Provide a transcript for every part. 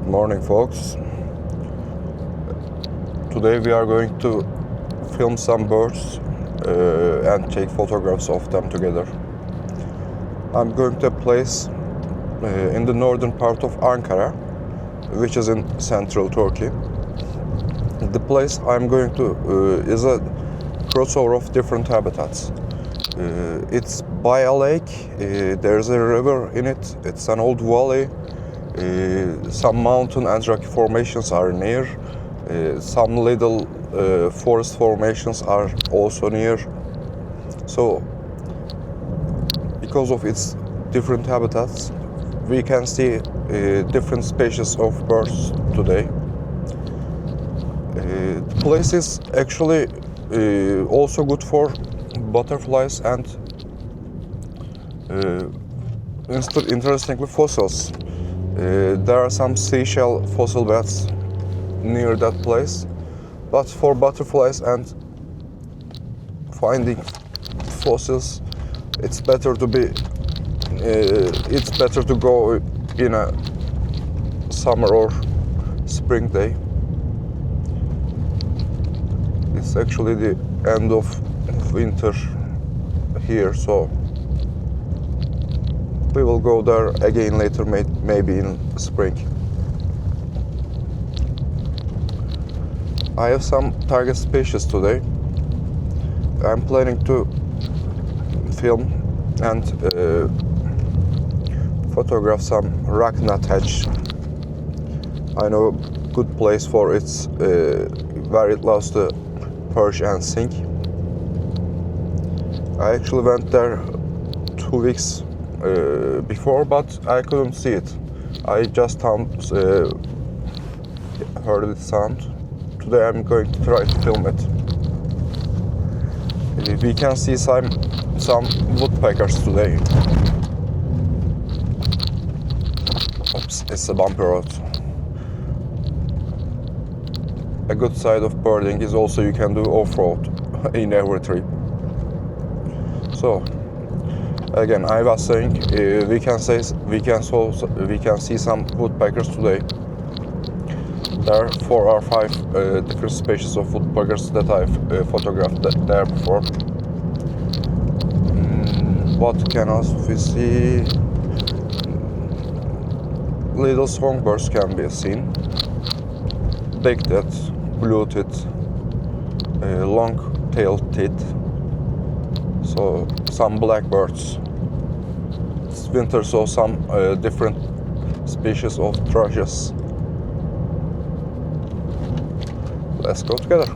morning, folks. Today we are going to film some birds and take photographs of them together. I'm going to a place in the northern part of Ankara, which is in central Turkey. The place I'm going to is a crossover of different habitats. It's by a lake, there's a river in it, it's an old valley, some mountain and rocky formations are near, some little forest formations are also near. So, because of its different habitats, we can see different species of birds today. The place is actually also good for butterflies and interestingly fossils. There are some seashell fossil beds near that place, but for butterflies and finding fossils, it's better to go in a summer or spring day. It's actually the end of winter here, so we will go there again later, maybe in spring. I have some target species today. I'm planning to film and photograph some rock nuthatch. I know a good place for its where it loves to perch and sing. I actually went there 2 weeks before, but I couldn't see it. I just heard its sound. Today I'm going to try to film it. We can see some woodpeckers today. Oops, it's a bumpy road. A good side of birding is also you can do off-road in every trip. So again, I was saying we can see some woodpeckers today. There are 4 or 5 different species of woodpeckers that I've photographed there before. What can we see? Little songbirds can be seen. Big tit, blue tit, long-tailed tit. So some blackbirds. It's winter, so some different species of thrushes. Let's go together.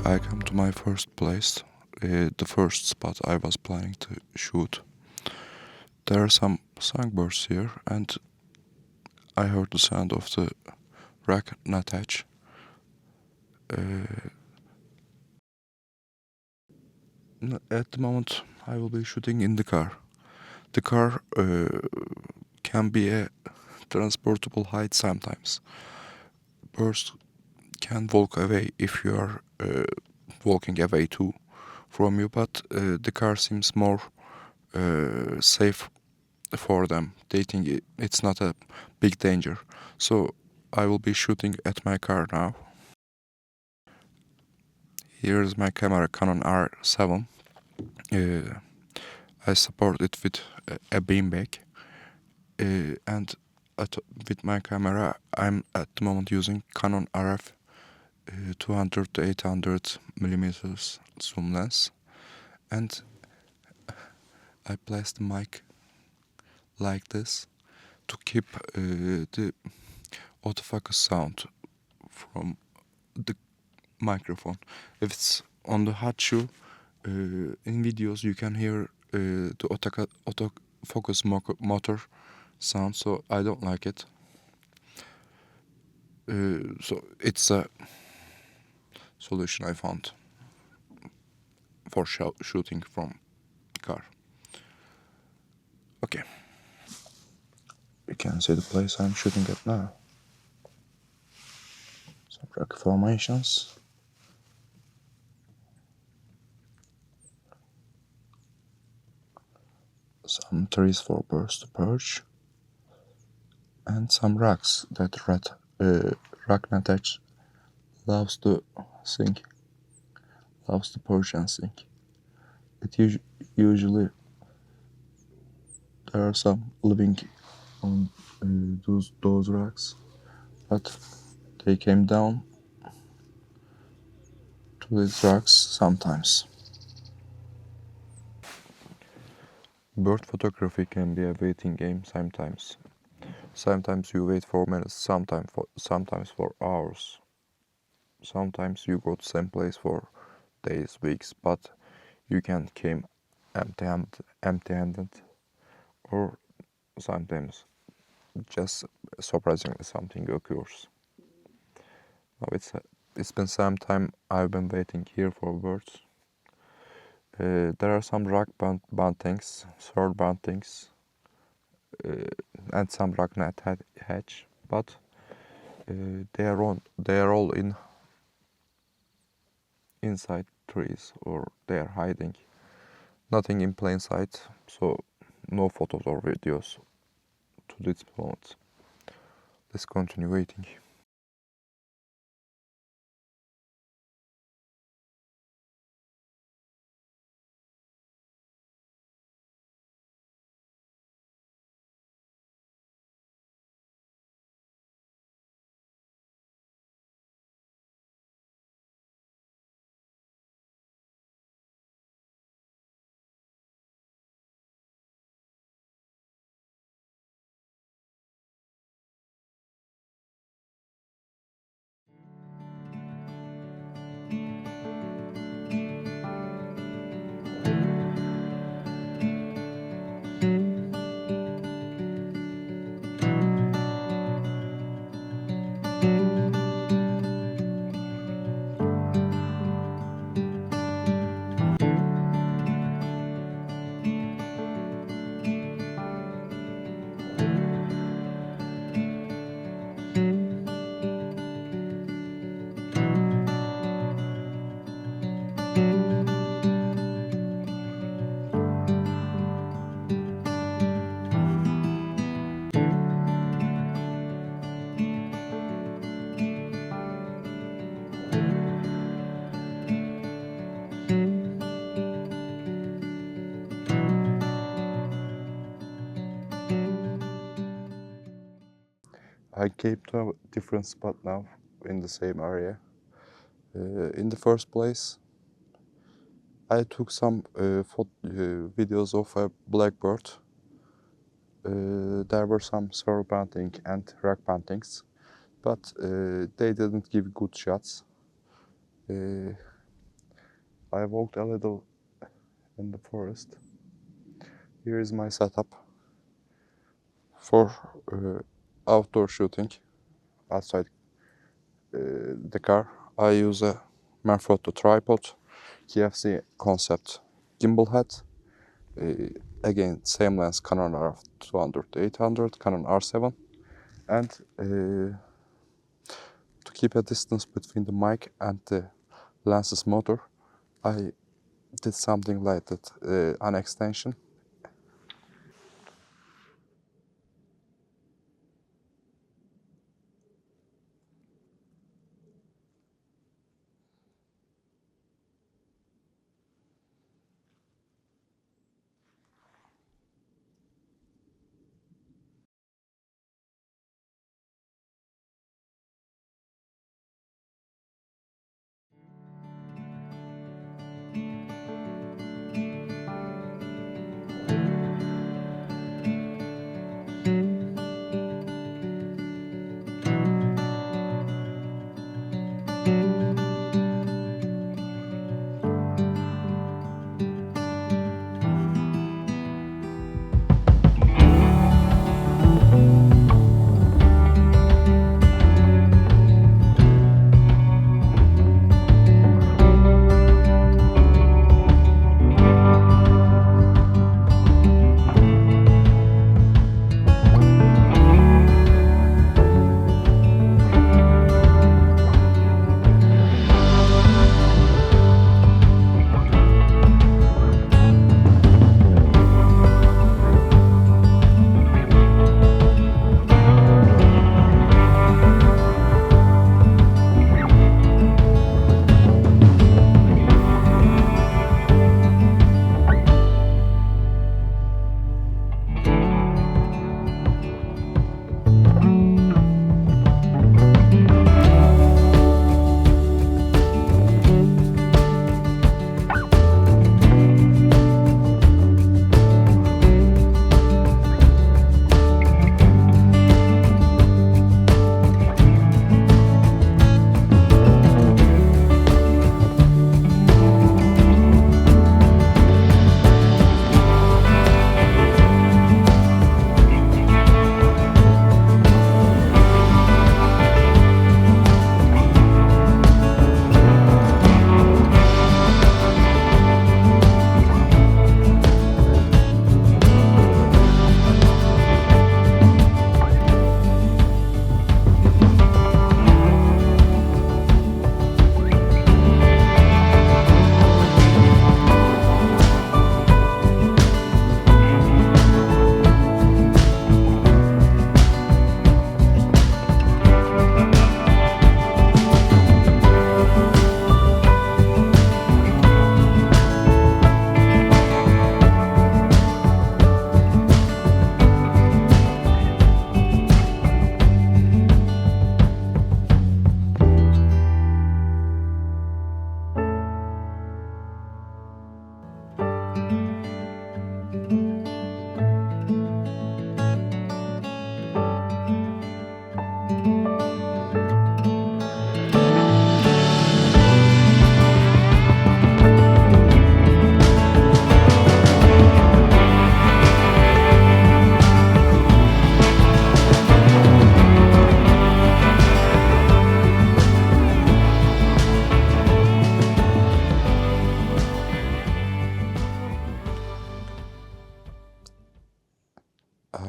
I come to my first place, the first spot I was planning to shoot. There are some songbirds here, and I heard the sound of the rock nuthatch. At the moment, I will be shooting in the car. The car can be a transportable height sometimes. Birds can walk away if you are walking away too from you, but the car seems more safe for them. They think it's not a big danger. So I will be shooting at my car now. Here is my camera, Canon R7. I support it with a beanbag, and with my camera I'm at the moment using Canon RF 200 to 800 millimeters zoom lens, and I place the mic like this to keep the autofocus sound from the microphone. If it's on the hot shoe, in videos you can hear the autofocus motor sound, so I don't like it. So it's a solution I found for shooting from car. Okay. You can see the place I'm shooting at now. Some rock formations. Some trees for birds to perch. And some rocks that rocknut loves to sink, loves to perch and sink. It usually there are some living on those rocks, but they came down to these rocks sometimes. Bird photography can be a waiting game sometimes. Sometimes you wait for minutes, sometimes for hours. Sometimes you go to same place for days, weeks, but you can came empty-handed, or sometimes just surprisingly something occurs. Now it's been some time I've been waiting here for birds. There are some rock buntings, Cirl buntings, and some rock nut hatch, but they are all inside trees, or they are hiding. Nothing in plain sight, so no photos or videos to this moment. Let's continue waiting. I came to a different spot now in the same area. In the first place, I took some videos of a blackbird. There were some Cirl bunting and rock buntings, but they didn't give good shots. I walked a little in the forest. Here is my setup for outdoor shooting outside the car. I use a Manfrotto tripod, KFC concept gimbal head. Again, same lens, Canon RF200-800, Canon R7, and to keep a distance between the mic and the lens's motor, I did something like that, an extension.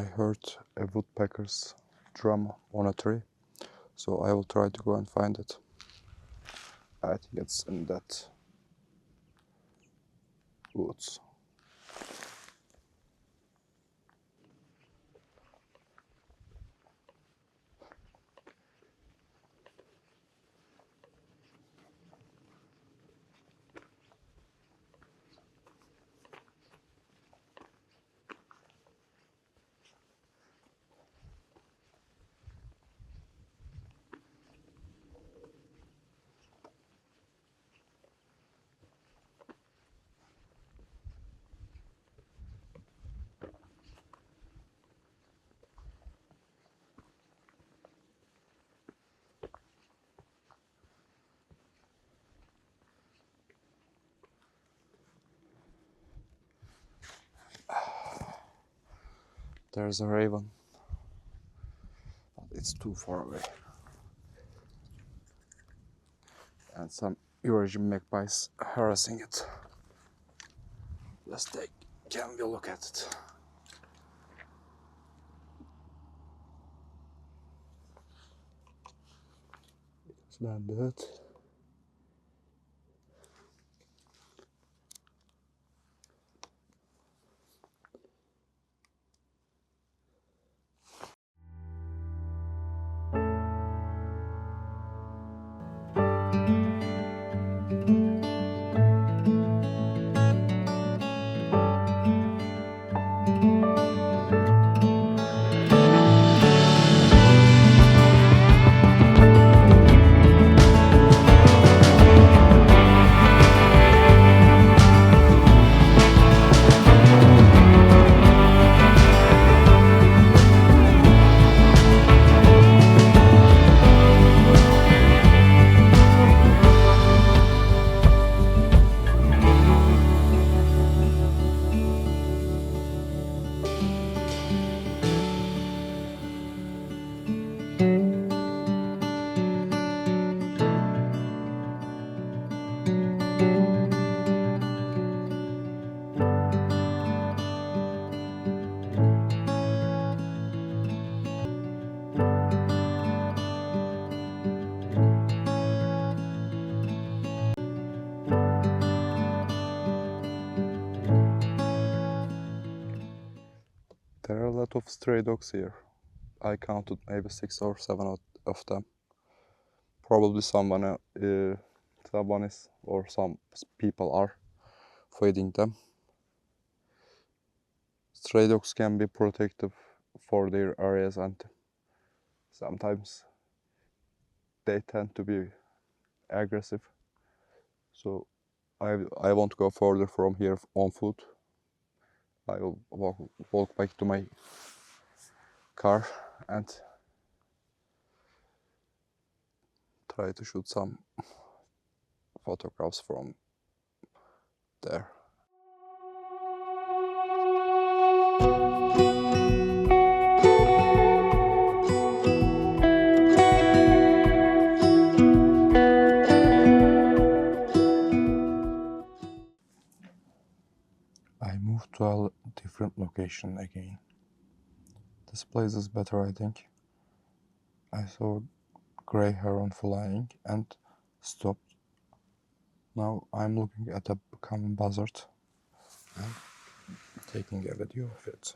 heard a woodpecker's drum on a tree, so I will try to go and find it. I think it's in that woods. There's a raven, but it's too far away. And some Eurasian magpies harassing it. Let's take a look at it. It's landed. There are a lot of stray dogs here. I counted maybe 6 or 7 of them. Probably someone is, or some people are feeding them. Stray dogs can be protective for their areas, and sometimes they tend to be aggressive. So I won't go further from here on foot. I will walk back to my car and try to shoot some photographs from there. I moved to a different location again. This place is better, I think. I saw grey heron flying and stopped. Now I'm looking at a Common Buzzard and taking a video of it.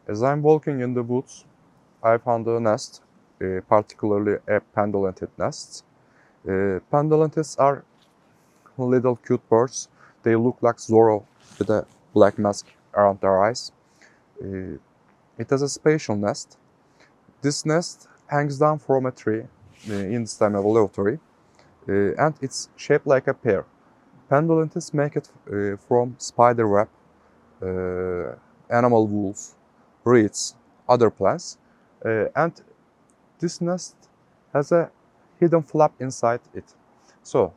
As I'm walking in the woods, I found a nest, particularly a Penduline Tit nest. Penduline Tits are little cute birds. They look like Zorro with a black mask around their eyes. It has a spatial nest. This nest hangs down from a tree in this time evolutionary, and it's shaped like a pear. Penduline Tits make it from spider web, animal wools, reeds, other plants, and this nest has a hidden flap inside it. So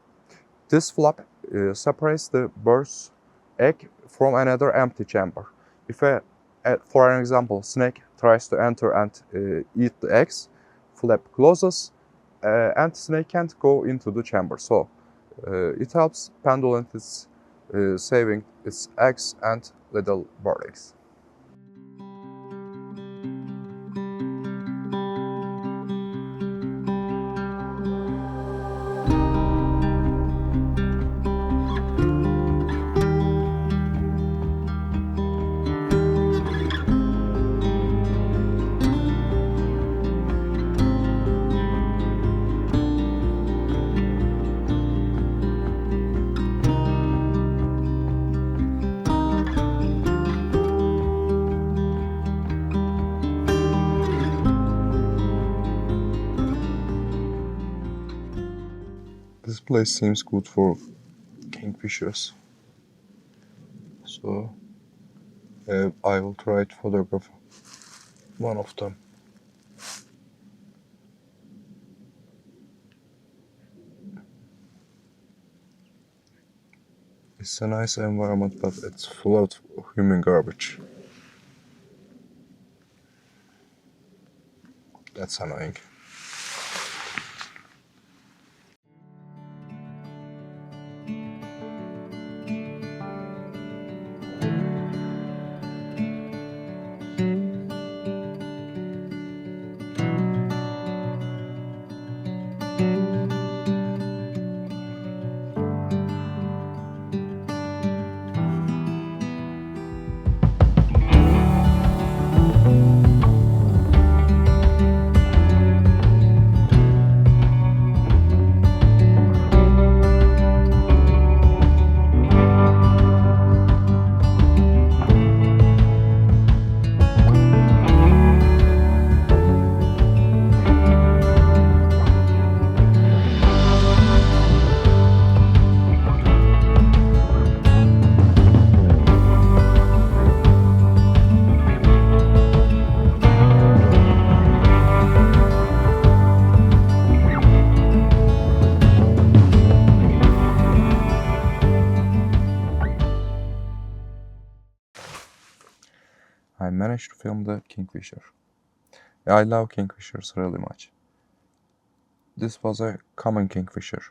this flap separates the bird's egg from another empty chamber. If for an example, snake tries to enter and eat the eggs, flap closes and snake can't go into the chamber. So it helps Penduline Tits saving its eggs and little bird eggs. This place seems good for kingfishers, so I will try to photograph one of them. It's a nice environment, but it's full of human garbage. That's annoying. I managed to film the kingfisher. I love kingfishers really much. This was a common kingfisher.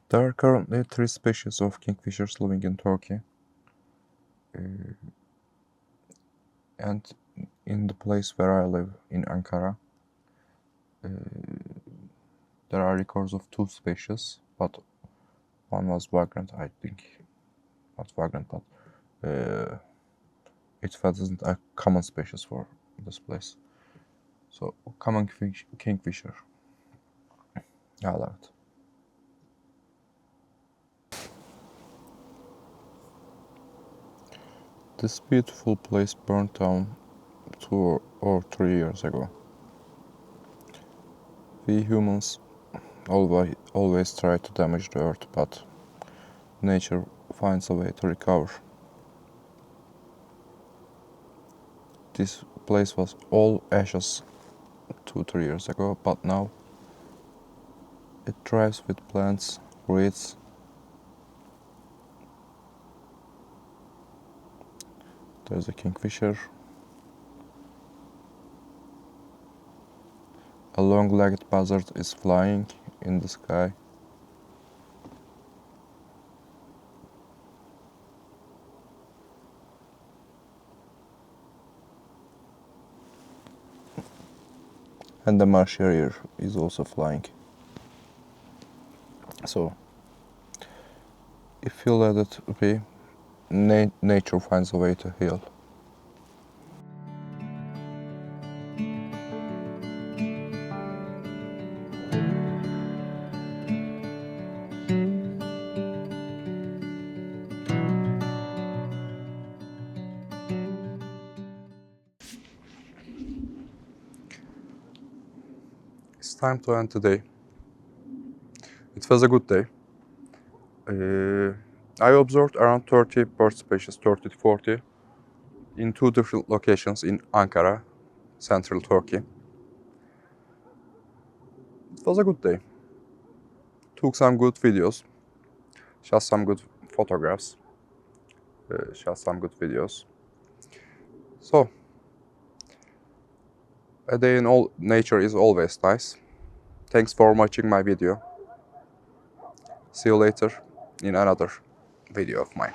There are currently 3 species of kingfishers living in Turkey. And in the place where I live, in Ankara, there are records of 2 species, but one was vagrant, I think. Not vagrant, but it wasn't a common species for this place. So, common kingfisher. I love it. This beautiful place burned down 2 or 3 years ago. We humans always try to damage the earth, but nature finds a way to recover. This place was all ashes 2-3 years ago, but now it thrives with plants, reeds. There's a kingfisher. A long-legged buzzard is flying in the sky. And the marsh harrier is also flying. So, if you let it be, nature finds a way to heal. time to end today. It was a good day. I observed around 30 bird species, 30 to 40, in 2 different locations in Ankara, central Turkey. It was a good day. Took some good videos, shot some good photographs, shot some good videos. So, a day in all nature is always nice. Thanks for watching my video. See you later in another video of mine.